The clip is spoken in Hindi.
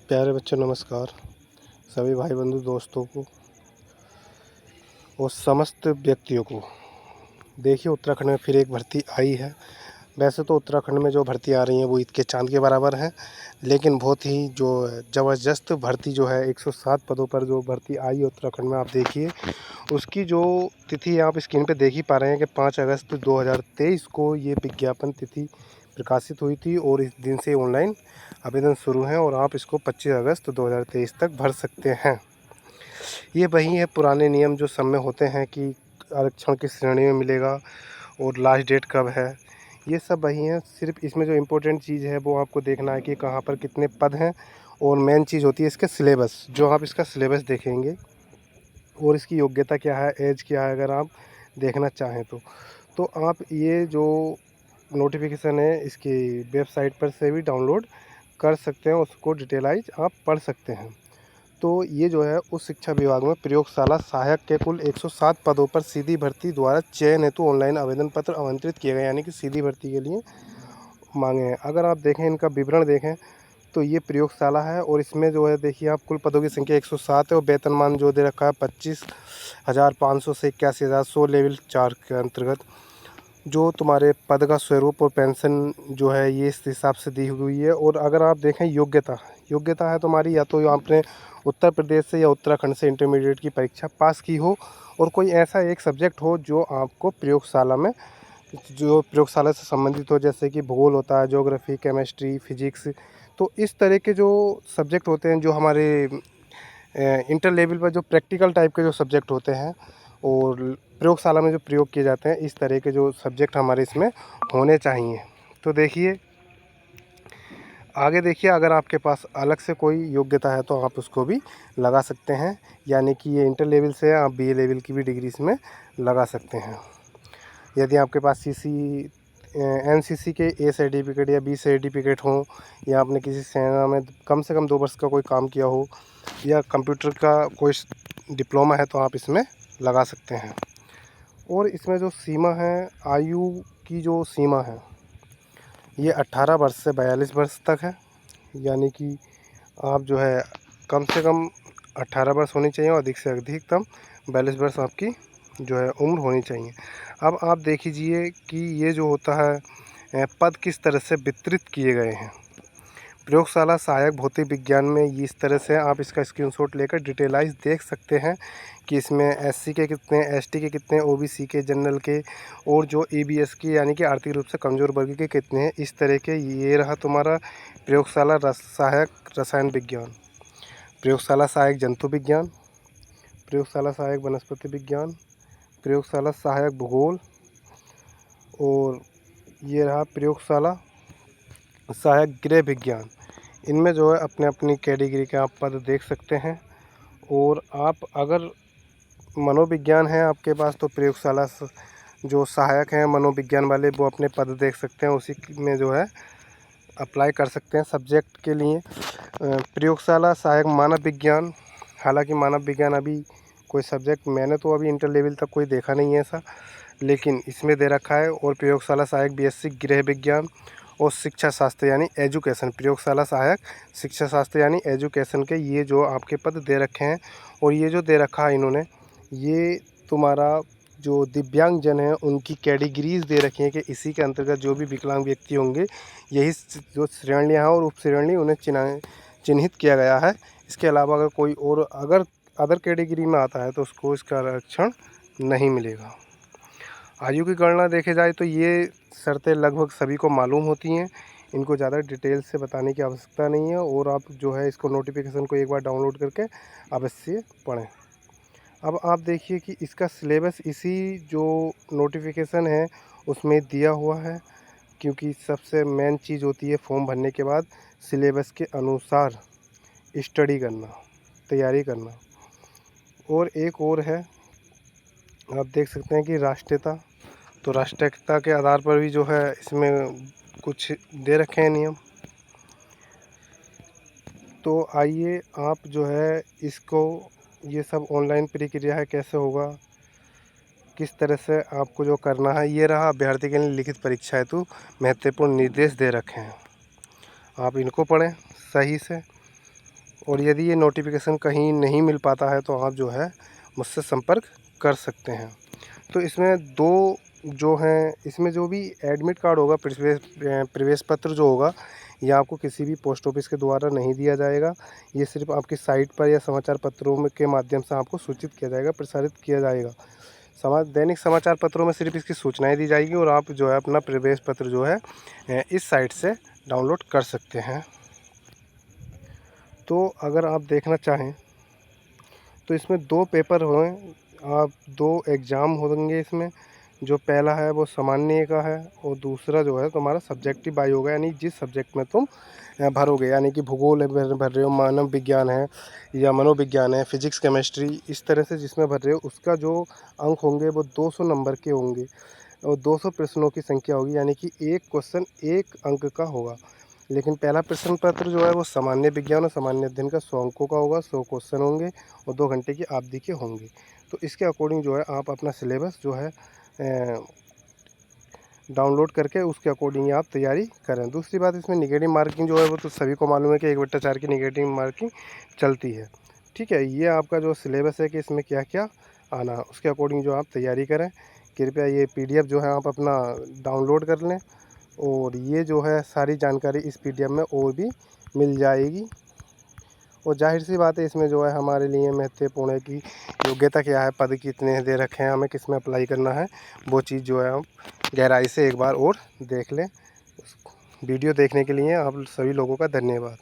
प्यारे बच्चों नमस्कार। सभी भाई बंधु दोस्तों को और समस्त व्यक्तियों को देखिए, उत्तराखंड में फिर एक भर्ती आई है। वैसे तो उत्तराखंड में जो भर्ती आ रही हैं वो ईद के चांद के बराबर हैं, लेकिन बहुत ही जो ज़बरदस्त भर्ती जो है 107 पदों पर जो भर्ती आई है उत्तराखंड में, आप देखिए उसकी जो तिथि आप स्क्रीन पे देख ही पा रहे हैं कि 5 अगस्त 2023 को ये विज्ञापन तिथि प्रकाशित हुई थी और इस दिन से ऑनलाइन आवेदन शुरू हैं और आप इसको 25 अगस्त 2023 तक भर सकते हैं। ये वही है पुराने नियम जो सब में होते हैं कि आरक्षण किस श्रेणी में मिलेगा और लास्ट डेट कब है, ये सब वही हैं। सिर्फ इसमें जो इम्पोर्टेंट चीज़ है वो आपको देखना है कि कहाँ पर कितने पद हैं, और मेन चीज़ होती है इसका सिलेबस। जो आप इसका सिलेबस देखेंगे और इसकी योग्यता क्या है, एज क्या है, अगर आप देखना चाहें तो आप ये जो नोटिफिकेशन है इसकी वेबसाइट पर से भी डाउनलोड कर सकते हैं, उसको डिटेलाइज आप पढ़ सकते हैं। तो ये जो है उस शिक्षा विभाग में प्रयोगशाला सहायक के कुल 107 पदों पर सीधी भर्ती द्वारा चयन हेतु ऑनलाइन आवेदन पत्र आमंत्रित किए गए, यानी कि सीधी भर्ती के लिए मांगे हैं। अगर आप देखें इनका विवरण देखें तो ये प्रयोगशाला है और इसमें जो है देखिए आप कुल पदों की संख्या 107 है और वेतनमान जो दे रखा है 25,500 से 81,100 लेवल 4 के अंतर्गत। जो तुम्हारे पद का स्वरूप और पेंशन जो है ये इस हिसाब से दी हुई है। और अगर आप देखें योग्यता है तुम्हारी, या तो आपने उत्तर प्रदेश से या उत्तराखंड से इंटरमीडिएट की परीक्षा पास की हो और कोई ऐसा एक सब्जेक्ट हो जो आपको प्रयोगशाला में जो प्रयोगशाला से संबंधित हो, जैसे कि भूगोल होता है, ज्योग्राफी, केमिस्ट्री, फिजिक्स। तो इस तरह के जो सब्जेक्ट होते हैं जो हमारे इंटर लेवल पर जो प्रैक्टिकल टाइप के जो सब्जेक्ट होते हैं और प्रयोगशाला में जो प्रयोग किए जाते हैं, इस तरह के जो सब्जेक्ट हमारे इसमें होने चाहिए। तो देखिए आगे देखिए, अगर आपके पास अलग से कोई योग्यता है तो आप उसको भी लगा सकते हैं, यानी कि ये इंटर लेवल से आप बीए लेवल की भी डिग्री इसमें लगा सकते हैं। यदि आपके पास एनसीसी के ए सर्टिफिकेट या बी सर्टिफिकेट हो, या आपने किसी सेना में कम से कम 2 वर्ष का कोई काम किया हो, या कंप्यूटर का कोई डिप्लोमा है, तो आप इसमें लगा सकते हैं। और इसमें जो सीमा है, आयु की जो सीमा है ये 18 वर्ष से 42 वर्ष तक है, यानी कि आप जो है कम से कम 18 वर्ष होनी चाहिए और अधिक से अधिकतम 42 वर्ष आपकी जो है उम्र होनी चाहिए। अब आप देख लीजिए कि ये जो होता है पद किस तरह से वितरित किए गए हैं। प्रयोगशाला सहायक भौतिक विज्ञान में ये इस तरह से आप इसका स्क्रीनशॉट लेकर डिटेलाइज देख सकते हैं कि इसमें एससी के कितने, एसटी के कितने, ओबीसी के, जनरल के, और जो ईबीएस के यानी कि आर्थिक रूप से कमज़ोर वर्ग के कितने हैं। इस तरह के ये रहा तुम्हारा प्रयोगशाला सहायक रसायन विज्ञान, प्रयोगशाला सहायक जंतु विज्ञान, प्रयोगशाला सहायक वनस्पति विज्ञान, प्रयोगशाला सहायक भूगोल, और ये रहा प्रयोगशाला सहायक गृह विज्ञान। इनमें जो है अपने अपनी कैटेगरी के आप पद देख सकते हैं। और आप अगर मनोविज्ञान है आपके पास तो प्रयोगशाला जो सहायक हैं मनोविज्ञान वाले वो अपने पद देख सकते हैं, उसी में जो है अप्लाई कर सकते हैं सब्जेक्ट के लिए। प्रयोगशाला सहायक मानव विज्ञान, हालांकि मानव विज्ञान अभी कोई सब्जेक्ट मैंने तो अभी इंटर लेवल तक कोई देखा नहीं है ऐसा, लेकिन इसमें दे रखा है। और प्रयोगशाला सहायक बीएससी गृह विज्ञान और शिक्षा शास्त्र यानी एजुकेशन, प्रयोगशाला सहायक शिक्षा शास्त्र यानी एजुकेशन के ये जो आपके पद दे रखे हैं। और ये जो दे रखा है इन्होंने, ये तुम्हारा जो दिव्यांग जन है उनकी कैटेगरीज दे रखी हैं कि इसी के अंतर्गत जो भी विकलांग व्यक्ति होंगे यही जो श्रेणियाँ हैं और उप श्रेणी उन्हें चिन्हित किया गया है। इसके अलावा अगर कोई और अगर अदर कैटेगरी में आता है तो उसको इसका आरक्षण नहीं मिलेगा। आयु की गणना देखे जाए तो ये शर्तें लगभग सभी को मालूम होती हैं, इनको ज़्यादा डिटेल से बताने की आवश्यकता नहीं है। और आप जो है इसको नोटिफिकेशन को एक बार डाउनलोड करके अवश्य पढ़ें। अब आप देखिए कि इसका सिलेबस इसी जो नोटिफिकेशन है उसमें दिया हुआ है, क्योंकि सबसे मेन चीज़ होती है फॉर्म भरने के बाद सिलेबस के अनुसार स्टडी करना, तैयारी करना। और एक और है, आप देख सकते हैं कि राष्ट्रीयता, तो राष्ट्रीयता के आधार पर भी जो है इसमें कुछ दे रखे हैं नियम। तो आइए आप जो है इसको, ये सब ऑनलाइन प्रक्रिया है, कैसे होगा, किस तरह से आपको जो करना है, ये रहा अभ्यर्थी के लिए लिखित परीक्षा हेतु महत्वपूर्ण निर्देश दे रखे हैं। आप इनको पढ़ें सही से। और यदि ये नोटिफिकेशन कहीं नहीं मिल पाता है तो आप जो है मुझसे संपर्क कर सकते हैं। तो इसमें दो जो हैं, इसमें जो भी एडमिट कार्ड होगा, प्रवेश पत्र जो होगा, ये आपको किसी भी पोस्ट ऑफिस के द्वारा नहीं दिया जाएगा। ये सिर्फ आपकी साइट पर या समाचार पत्रों में के माध्यम से आपको सूचित किया जाएगा, प्रसारित किया जाएगा। दैनिक समाचार पत्रों में सिर्फ इसकी सूचनाएं दी जाएगी और आप जो है अपना प्रवेश पत्र जो है इस साइट से डाउनलोड कर सकते हैं। तो अगर आप देखना चाहें तो इसमें 2 पेपर हों, आप 2 एग्ज़ाम होंगे इसमें। जो पहला है वो सामान्य का है और दूसरा जो है तुम्हारा सब्जेक्टिव बाई होगा, यानी जिस सब्जेक्ट में तुम भरोगे, यानी कि भूगोल है भर रहे हो, मानव विज्ञान है या मनोविज्ञान है, फिजिक्स केमिस्ट्री, इस तरह से जिसमें भर रहे हो उसका जो अंक होंगे वो 200 नंबर के होंगे और 200 प्रश्नों की संख्या होगी, यानी कि एक क्वेश्चन 1 अंक का होगा। लेकिन पहला प्रश्न पत्र जो है वो सामान्य विज्ञान और सामान्य अध्ययन का 100 अंकों का होगा, 100 क्वेश्चन होंगे और 2 घंटे की अवधि के होंगे। तो इसके अकॉर्डिंग जो है आप अपना सिलेबस जो है डाउनलोड करके उसके अकॉर्डिंग आप तैयारी करें। दूसरी बात, इसमें नेगेटिव मार्किंग जो है वो तो सभी को मालूम है कि 1/4 की नेगेटिव मार्किंग चलती है। ठीक है, ये आपका जो सिलेबस है कि इसमें क्या क्या आना है उसके अकॉर्डिंग जो आप तैयारी करें। कृपया ये PDF जो है आप अपना डाउनलोड कर लें और ये जो है सारी जानकारी इस PDF में और भी मिल जाएगी। और ज़ाहिर सी बात है इसमें जो है हमारे लिए महत्वपूर्ण है कि योग्यता क्या है, पद कितने दे रखे हैं, हमें किस में अप्लाई करना है, वो चीज़ जो है हम गहराई से एक बार और देख लें। वीडियो देखने के लिए आप सभी लोगों का धन्यवाद।